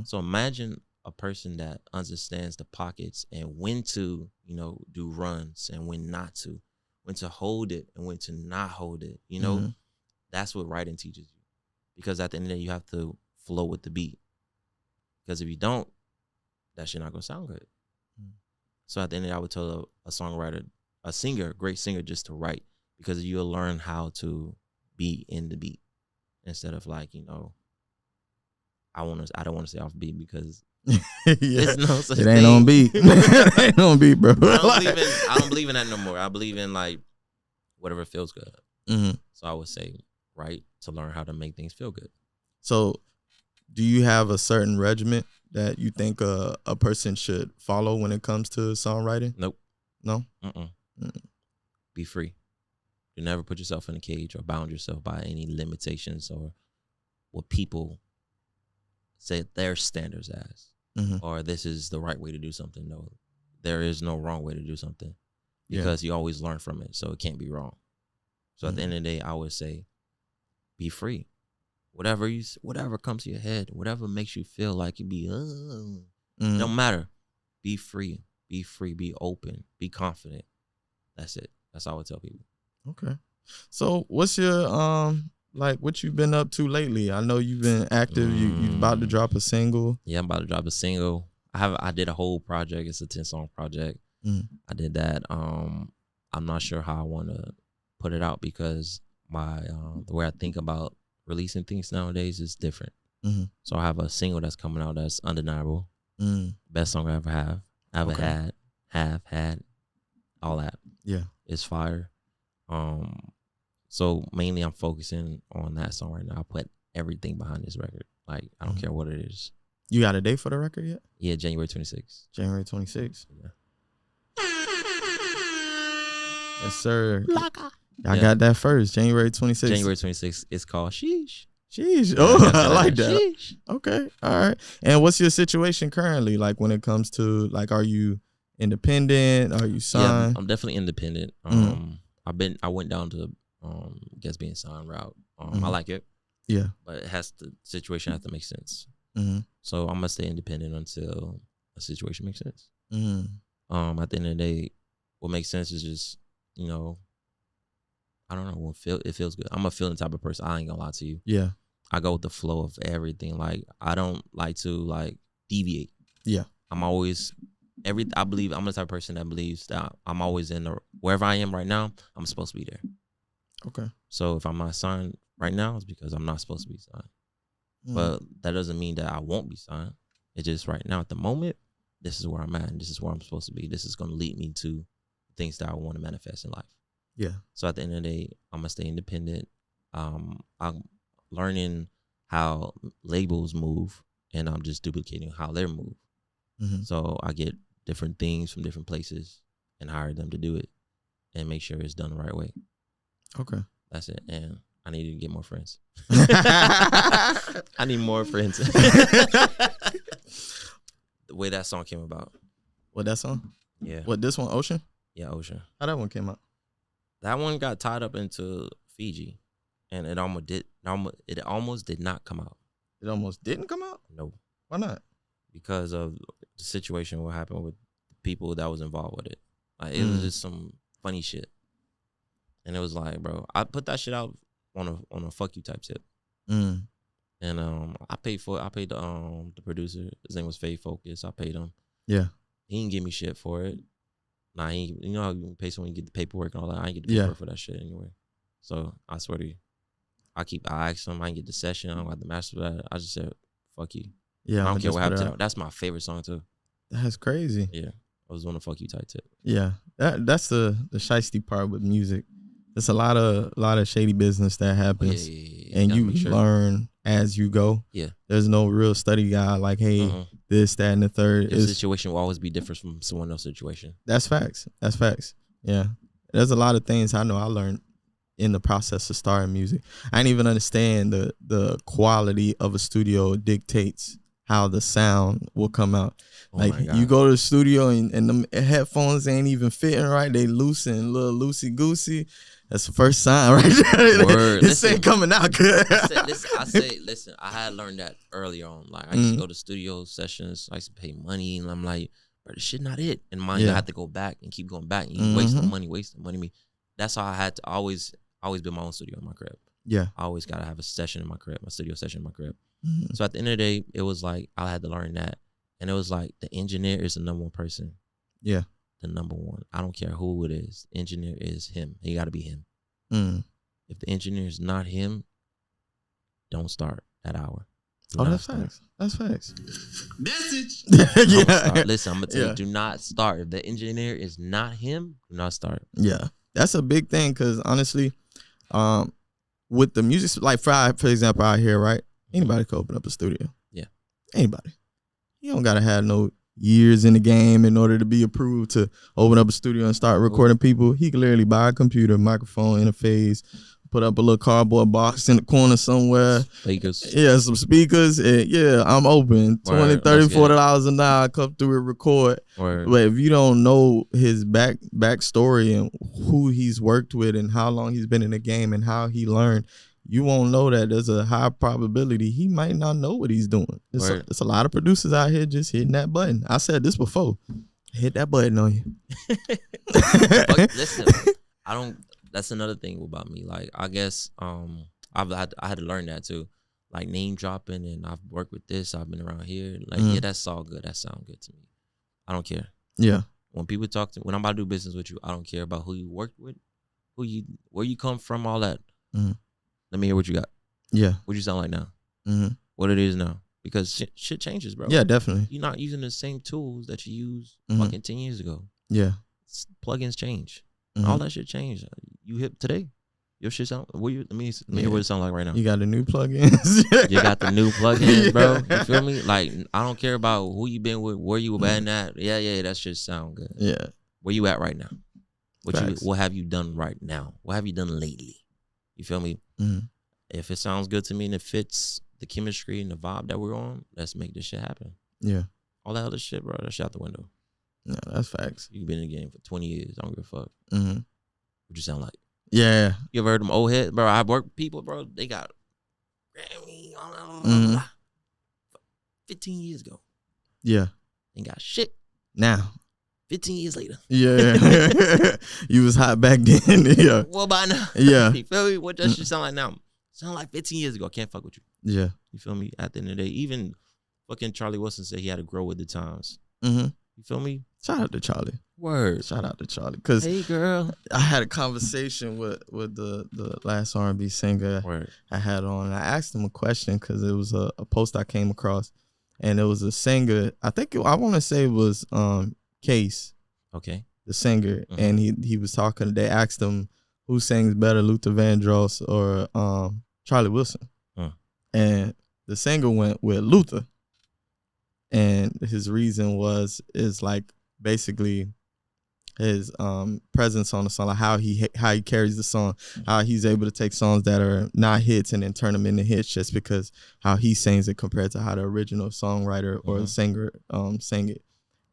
So imagine a person that understands the pockets and when to, do runs and when not to, when to hold it and when to not hold it. That's what writing teaches you. Because at the end of the day, you have to flow with the beat. Because if you don't, that shit not gonna sound good. So at the end of the day, I would tell a songwriter, a singer, a great singer, just to write, because you'll learn how to be in the beat instead of like, I don't want to say off beat, because there's no such it thing. Ain't on beat. It ain't on beat, bro. I don't believe in that no more. I believe in like whatever feels good. So I would say write to learn how to make things feel good. So do you have a certain regimen that you think a person should follow when it comes to songwriting? Nope. No? Be free. You never put yourself in a cage or bound yourself by any limitations or what people say their standards as, or this is the right way to do something. No, there is no wrong way to do something, because you always learn from it, so it can't be wrong. So at the end of the day, I would say, be free. Whatever comes to your head, whatever makes you feel like it be, don't matter. be free, be open, be confident. That's it. That's all I would tell people. Okay. So what's your like what you've been up to lately? I know you've been active. You about to drop a single. Yeah, I'm about to drop a single. I did a whole project. It's a 10-song project. I did that. I'm not sure how I want to put it out because the way I think about releasing things nowadays is different. So I have a single that's coming out that's undeniable. Best song I ever have had, all that. Yeah, it's fire. So mainly I'm focusing on that song right now. I put everything behind this record. Like I don't care what it is. You got a date for the record yet? Yeah, January 26th. January 26th. Yeah. Yes, sir. I got that first. January 26th. January 26th. It's called Sheesh. Sheesh. Oh, I like that. Sheesh. Okay. All right. And what's your situation currently? Like when it comes to like, are you independent? Are you signed? Yeah, I'm definitely independent. I went down to being signed route. I like it. Yeah. But the situation has to make sense. So I'm gonna stay independent until a situation makes sense. At the end of the day, what makes sense is just, I don't know, it feels good. I'm a feeling type of person. I ain't gonna lie to you. Yeah. I go with the flow of everything. Like I don't like to deviate. Yeah. I'm always I believe I'm the type of person that believes that I'm always wherever I am right now, I'm supposed to be there. Okay. So if I'm not signed right now, it's because I'm not supposed to be signed. But that doesn't mean that I won't be signed. It's just right now at the moment, this is where I'm at and this is where I'm supposed to be. This is going to lead me to things that I want to manifest in life. Yeah. So at the end of the day, I'm going to stay independent. I'm learning how labels move and I'm just duplicating how they move. So I get different things from different places and hire them to do it and make sure it's done the right way. Okay. That's it. And I need to get more friends. I need more friends. The way that song came about. What, that song? Yeah. What, this one, Ocean? Yeah, Ocean. How that one came out? That one got tied up into Fiji, and it almost did not come out. It almost didn't come out? No. Why not? Because of the situation, what happened with people that was involved with it. Like it was just some funny shit. And it was like, bro, I put that shit out on a fuck you type tip. And I paid the producer. His name was Faye Focus. I paid him. Yeah. He didn't give me shit for it. Nah, you know how you pay someone, you get the paperwork and all that. I ain't get the paperwork for that shit anyway. So I swear to you, I asked him. I didn't get the session. I don't got the master for that. I just said, fuck you. Yeah. I don't care what happened to that. That's my favorite song too. That's crazy. Yeah. I was on a fuck you type tip. Yeah. That's the shiesty part with music. It's a lot of shady business that happens, and you learn as you go. Yeah, there's no real study guide like, hey, this, that, and the third. Your situation will always be different from someone else's situation. That's facts. That's facts. Yeah, there's a lot of things I know I learned in the process of starting music. I didn't even understand the quality of a studio dictates how the sound will come out. Like you go to the studio and the headphones ain't even fitting right. They loose and a little loosey goosey. That's the first sign right there. Word. This ain't coming out good. Listen, I had learned that early on. Like I used to go to studio sessions. I used to pay money and I'm like, bro, this shit not it. And mind you, I had to go back and keep going back. And you wasting money. That's how I had to always build my own studio in my crib. Yeah. I always gotta have a session in my crib, my studio session in my crib. So at the end of the day, it was like I had to learn that. And it was like the engineer is the number one person. Yeah. The number one. I don't care who it is. Engineer is him. He got to be him. If the engineer is not him, don't start that hour. That's facts. That's facts. Message. Listen, I'm gonna tell you, do not start. If the engineer is not him, do not start. Yeah, that's a big thing because honestly, with the music, like for example, out here, right? Anybody can open up a studio. Yeah, anybody. You don't gotta have no years in the game in order to be approved to open up a studio and start recording people. He can literally buy a computer, microphone, interface, put up a little cardboard box in the corner somewhere. Speakers. Yeah, some speakers. And yeah, I'm open. $20, $30, $40 an hour. Come through and record. Word. But if you don't know his backstory and who he's worked with and how long he's been in the game and how he learned, you won't know that there's a high probability he might not know what he's doing. It's a lot of producers out here just hitting that button. I said this before. Hit that button on you. Listen, I don't. That's another thing about me. Like, I guess I had to learn that too. Like, name dropping, and I've worked with this. I've been around here. Like, yeah, that's all good. That sounds good to me. I don't care. Yeah. When people talk to, when I'm about to do business with you, I don't care about who you worked with, where you come from, all that. Let me hear what you got. Yeah. What you sound like now. What it is now. Because shit changes, bro. Yeah, definitely. You're not using the same tools that you used fucking 10 years ago. Yeah. Plugins change. All that shit changed. You hip today? Your shit sound. Let me hear what it sound like right now. You got the new plugins. You got the new plugins, bro. You feel me? Like, I don't care about who you been with, where you been at. Yeah, that shit sound good. Yeah. Where you at right now? What have you done right now? What have you done lately? You feel me? If it sounds good to me and it fits the chemistry and the vibe that we're on, let's make this shit happen. Yeah. All that other shit, bro, that shit out the window. No, that's facts. You've been in the game for 20 years. I don't give a fuck. What you sound like? Yeah. You ever heard them old heads? Bro, I work with people, bro. They got Grammy, 15 years ago. Yeah. Ain't got shit. Now. 15 years later. Yeah. You was hot back then. Yeah. What about now? Yeah. You feel me? What does shit sound like now? Sound like 15 years ago. I can't fuck with you. Yeah. You feel me? At the end of the day, even fucking Charlie Wilson said he had to grow with the times. You feel me? Shout out to Charlie. Word. Shout out to Charlie. Cause hey girl, I had a conversation with the last R&B singer I had on. I asked him a question because it was a post I came across, and it was a singer. I want to say it was Case. Okay. The singer, and he was talking. They asked him who sings better, Luther Vandross or Charlie Wilson, and the singer went with Luther, and his reason is like basically his presence on the song, like how he carries the song, how he's able to take songs that are not hits and then turn them into hits just because how he sings it compared to how the original songwriter or the singer sang it.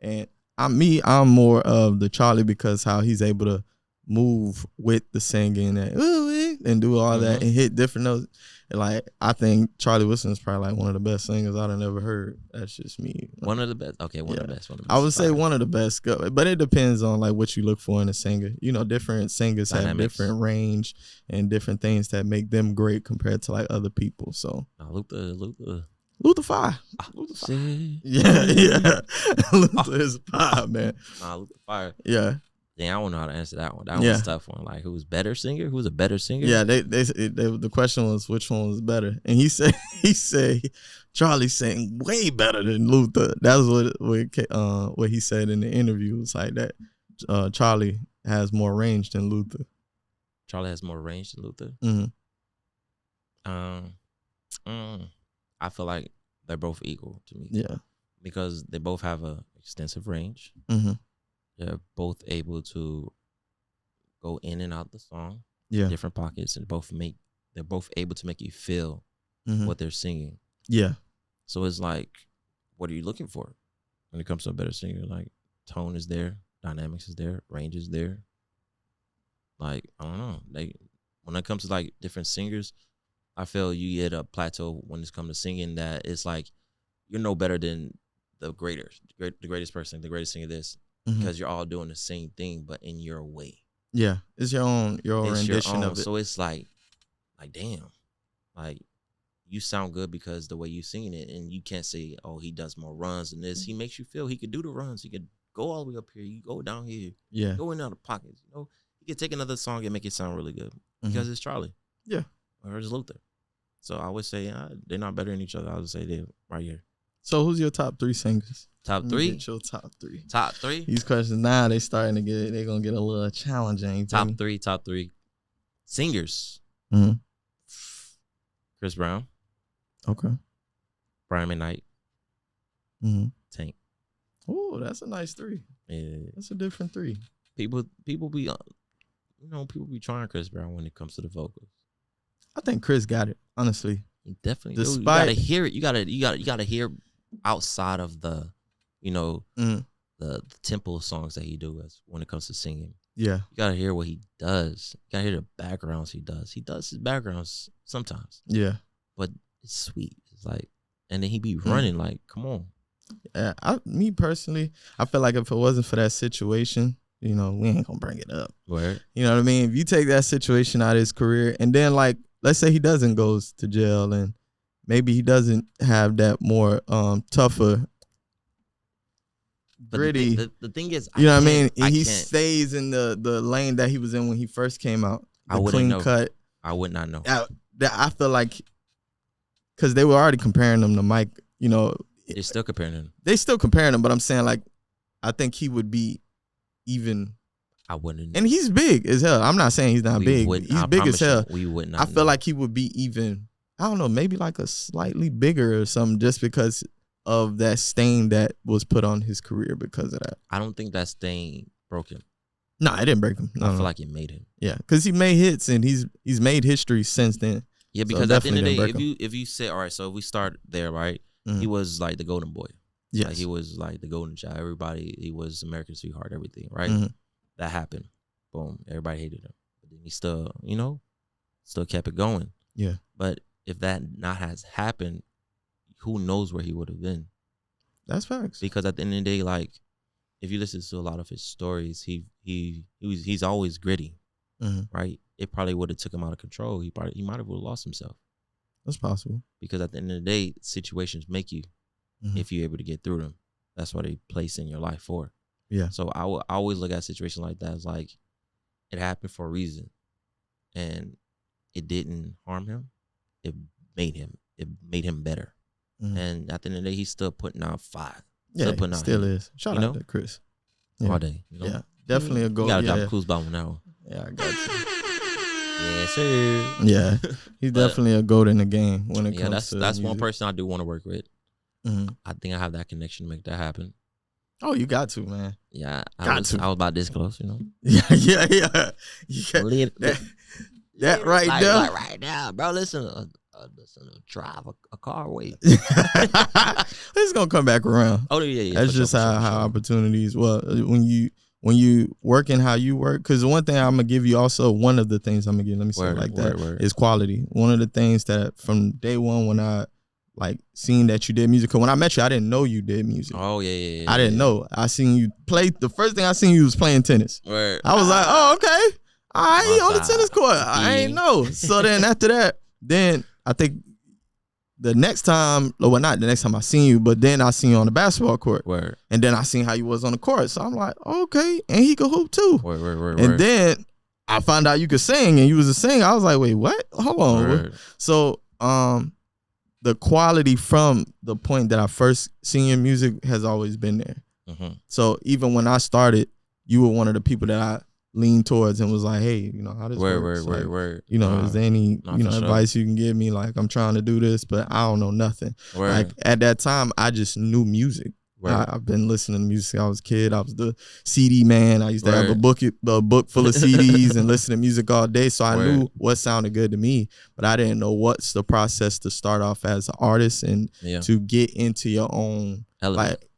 And I'm more of the Charlie because how he's able to move with the singing and do all that and hit different notes. Like, I think Charlie Wilson is probably like one of the best singers I've ever heard. That's just me. One of the best. Okay, one of the best. I would say one of the best, but it depends on like what you look for in a singer. You know, different singers have different range and different things that make them great compared to like other people. So Luther fire. Yeah. Luther is fire, man. Luther fire. Yeah. Yeah, I don't know how to answer that one. That was a tough one. Like, who's better singer? Who's a better singer? Yeah, the question was which one was better, and he said Charlie sang way better than Luther. That was what he said in the interview. It's like that Charlie has more range than Luther. Charlie has more range than Luther. I feel like they're both equal to me. Yeah, because they both have a extensive range. They're both able to go in and out the song, different pockets, and they're both able to make you feel what they're singing. Yeah. So it's like, what are you looking for when it comes to a better singer? Like, tone is there, dynamics is there, range is there. Like, I don't know. When it comes to like different singers, I feel you hit a plateau when it comes to singing that it's like you're no better than the greatest person, the greatest singer this. Because you're all doing the same thing, but in your way. Yeah, it's your own rendition of it. So it's like damn, like you sound good because the way you singing it, and you can't say, oh, he does more runs than this. He makes you feel he could do the runs. He could go all the way up here. You go down here. Yeah, go in and out of pockets. You know, he could take another song and make it sound really good because it's Charlie. Yeah, or it's Luther. So I would say they're not better than each other. I would say they're right here. So who's your top 3 singers? Top 3? Get your top 3. Top 3? These questions now they're going to get a little challenging. Top 3 singers. Chris Brown. Okay. Brian McKnight. Tank. Oh, that's a nice 3. Yeah. That's a different 3. People be trying Chris Brown when it comes to the vocals. I think Chris got it, honestly. Definitely. You gotta hear it. You gotta hear outside of the the tempo songs that he does when it comes to singing. Yeah. You gotta hear what he does. You gotta hear the backgrounds he does. He does his backgrounds sometimes. Yeah. But it's sweet. It's like, and then he be running like, come on. Me personally, I feel like if it wasn't for that situation, we ain't gonna bring it up. Word. You know what I mean? If you take that situation out of his career, and then like, let's say he doesn't goes to jail, and maybe he doesn't have that more tougher, gritty. The thing is, you know what I mean? He stays in the lane that he was in when he first came out. The clean know. Cut. I would not know. I feel like because they were already comparing him to Mike. They're still comparing him. They still comparing him, but I'm saying like, I think he would be even. I wouldn't. And he's big as hell. I'm not saying he's not big. He's big as hell. We would not. I feel like he would be even. I don't know, maybe like a slightly bigger or something, just because of that stain that was put on his career because of that. I don't think that stain broke him. No, it didn't break him. No, I feel like it made him. Yeah, because he made hits and he's made history since then. Yeah, because at the end of the day, if you say, all right, so if we start there, right, he was like the golden boy. Yes. Like, he was like the golden child. Everybody, he was American sweetheart, everything, right? That happened. Boom. Everybody hated him. But then he still, still kept it going. Yeah. But if that not has happened, who knows where he would have been? That's facts. Because at the end of the day, like, if you listen to a lot of his stories, he's always gritty, right? It probably would have took him out of control. He might have lost himself. That's possible. Because at the end of the day, situations make you, if you're able to get through them. That's what they place in your life for. Yeah. So I always look at situations like that as like, it happened for a reason, and it didn't harm him. It made him better. And at the end of the day, he's still putting out fire. Yeah, still is. Shout out to Chris. Yeah. All day. Yeah, definitely a goal. You gotta drop a cruise bomb now. Yeah, I got you. Yes, sir. Yeah, he's definitely a goat in the game when it comes to that's music. one person I do want to work with. I think I have that connection to make that happen. Oh, you got to, man. Yeah, I was about this close, Yeah. That right there. Like right now, bro. Listen, drive a car away. It's gonna come back around. Oh yeah. That's just how opportunities. Well, when you working how you work, because the one thing I'm gonna give you also, one of the things I'm gonna give, let me say it like that, is quality. One of the things that from day one when I like seeing that you did music, because when I met you, I didn't know you did music. Oh yeah. I didn't know. I seen you play. The first thing I seen you was playing tennis. Word. I was like, oh okay, all right, on the tennis court. I ain't know. So then after that, then I think the next time, well, not the next time I seen you, but then I seen you on the basketball court. Word. And then I seen how you was on the court. So I'm like, okay, and he could hoop too. Word. And then I found out you could sing and you was a singer. I was like, wait, what? Hold on. Word. So the quality from the point that I first seen your music has always been there. So even when I started, you were one of the people that I leaned towards and was like, hey, how this works. Word. Is there any advice you can give me? Like, I'm trying to do this, but I don't know nothing. Word. Like at that time, I just knew music. I've been listening to music since I was a kid. I was the CD man. I used to have a book full of CDs and listen to music all day. So I knew what sounded good to me, but I didn't know what's the process to start off as an artist and to get into your own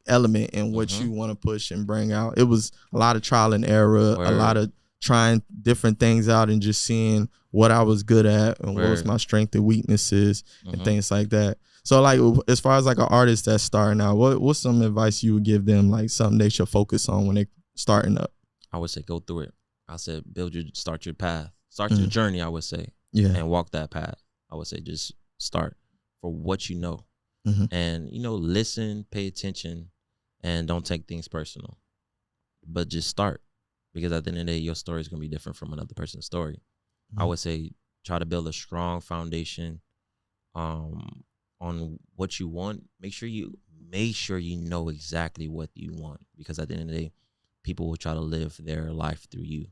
element and what you want to push and bring out. It was a lot of trial and error, a lot of trying different things out and just seeing what I was good at and what was my strength and weaknesses and things like that. So like, as far as like an artist that's starting out, what's some advice you would give them, like something they should focus on when they starting up? I would say go through it. I said start your path, start your journey. I would say, and walk that path. I would say just start for what you know, and listen, pay attention, and don't take things personal, but just start, because at the end of the day, your story is gonna be different from another person's story. I would say try to build a strong foundation, on what you want. Make sure you know exactly what you want, because at the end of the day, people will try to live their life through you,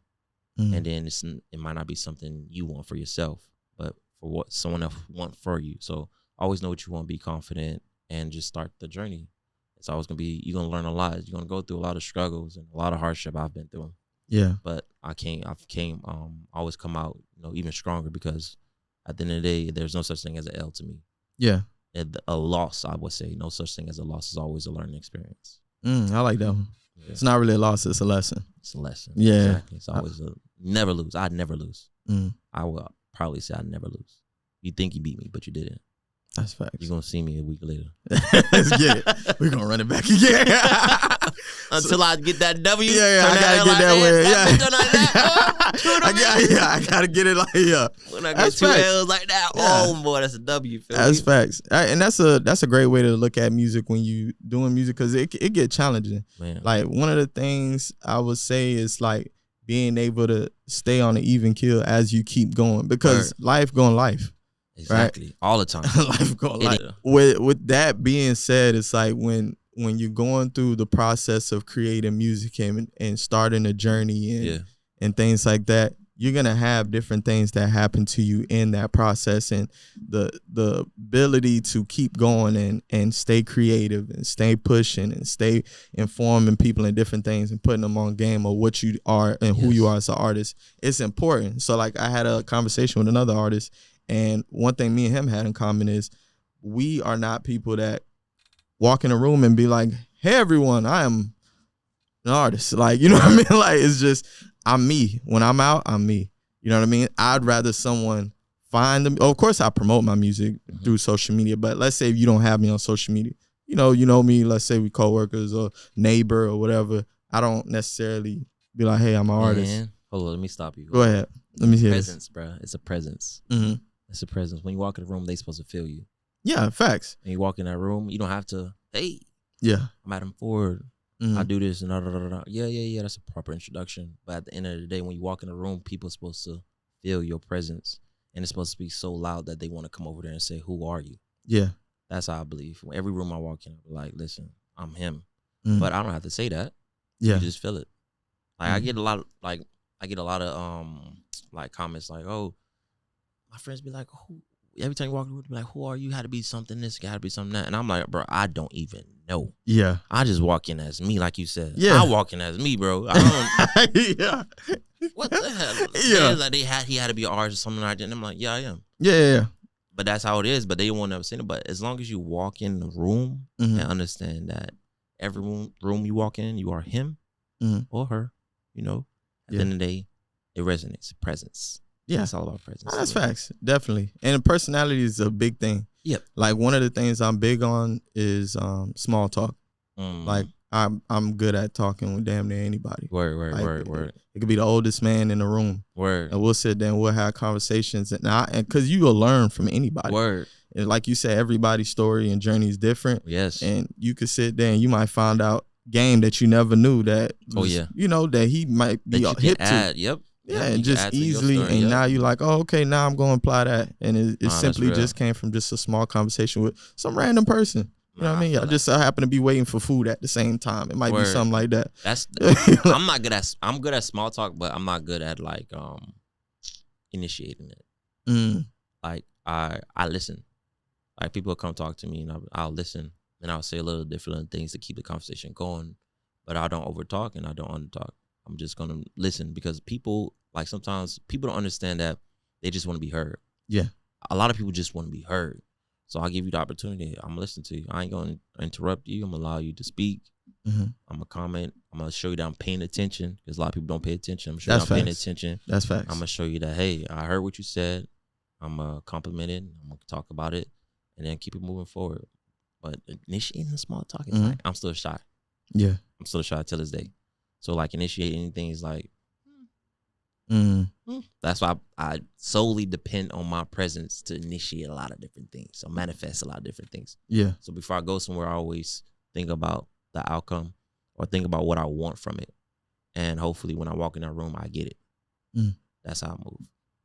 and then it might not be something you want for yourself, but for what someone else want for you. So always know what you want, be confident, and just start the journey. It's always gonna be, you're gonna learn a lot. You're gonna go through a lot of struggles and a lot of hardship. I've been through. Yeah, but always come out even stronger, because at the end of the day, there's no such thing as an L to me. Yeah. A loss, I would say, no such thing as a loss, is always a learning experience. I like that one. Yeah. It's not really a loss. It's a lesson. It's a lesson. Yeah. Exactly. It's always never lose. I'd never lose. Mm. I will probably say I'd never lose. You think you beat me, but you didn't. That's facts. You're going to see me a week later. Let's get it. We're going to run it back again. Until I get that W. Yeah, I got to get that win. Yeah. I got to get it like, yeah. When I get two L's like that, oh, boy, that's a W. That's facts. And that's a great way to look at music when you doing music, because it get challenging. Man. Like, one of the things I would say is, like, being able to stay on an even keel as you keep going, because life going life. Exactly. Right? All the time. Life going life. With that being said, it's like when you're going through the process of creating music and starting a journey and things like that, you're gonna have different things that happen to you in that process, and the ability to keep going and stay creative and stay pushing and stay informing people in different things and putting them on game of what you are and who you are as an artist. It's important. So, like, I had a conversation with another artist, and one thing me and him had in common is we are not people that walk in a room and be like, hey, everyone, I am an artist. Like, you know what I mean? Like, it's just, I'm me. When I'm out, I'm me. You know what I mean? I'd rather someone find them. Of course, I promote my music through social media, but let's say if you don't have me on social media, you know me, let's say we coworkers or neighbor or whatever, I don't necessarily be like, hey, I'm an artist. Hold on, let me stop you. Go ahead. Let me hear presence, bro. It's a presence. Mm-hmm. It's a presence. When you walk in the room, they supposed to feel you. Yeah, facts. And you walk in that room, you don't have to, hey, yeah, I'm Adam Ford. Mm-hmm. I do this and da. Yeah. That's a proper introduction. But at the end of the day, when you walk in the room, people are supposed to feel your presence. And it's supposed to be so loud that they want to come over there and say, who are you? Yeah. That's how I believe. Every room I walk in, I'm like, listen, I'm him. Mm-hmm. But I don't have to say that. Yeah. You just feel it. Like, I get a lot of comments like, oh, my friends be like, who? Every time you walk in the room, be like, who are you? Had to be something this, got to be something that. And I'm like, bro, I don't even know. Yeah. I just walk in as me, like you said. Yeah. I walk in as me, bro. I don't. Yeah. What the hell? Yeah. Like he had to be an artist or something like that. And I'm like, yeah, I am. Yeah. But that's how it is. But they won't ever say it. But as long as you walk in the room and understand that every room you walk in, you are him or her, you know, at the end of the day, it resonates. Presence. Yeah. It's all about presence. Oh, that's facts. Definitely. And personality is a big thing. Yep. Like, one of the things I'm big on is small talk. Like, I'm good at talking with damn near anybody. Word. It could be the oldest man in the room. Word. And we'll sit there and we'll have conversations. And because you will learn from anybody. Word. And like you said, everybody's story and journey is different. Yes. And you could sit there and you might find out game that you never knew that was, you know, that he might be hip to. Yep. Yeah, and just easily, and now you're like, oh, okay, now I'm going to apply that. And it simply just came from just a small conversation with some random person. You know what I mean? I just happen to be waiting for food at the same time. It might be something like that. I'm good at small talk, but I'm not good at like initiating it. Like I listen. Like, people will come talk to me and I'll listen and I'll say a little different things to keep the conversation going, but I don't overtalk and I don't undertalk. I'm just gonna listen, because people, like, sometimes people don't understand that they just want to be heard. Yeah. A lot of people just want to be heard. So I'll give you the opportunity. I'm gonna listen to you. I ain't gonna interrupt you. I'm gonna allow you to speak. I'm gonna comment. I'm gonna show you that I'm paying attention, because a lot of people don't pay attention. I'm sure I'm paying attention. That's facts. I'm gonna show you that, hey, I heard what you said. I'm gonna compliment it. I'm gonna talk about it, and then keep it moving forward. But initiating a small talk is like, I'm still shy. Yeah. I'm still shy till this day. So, like, initiating anything is like, that's why I solely depend on my presence to initiate a lot of different things. So manifest a lot of different things. Yeah. So before I go somewhere, I always think about the outcome or think about what I want from it. And hopefully when I walk in that room, I get it. That's how I move.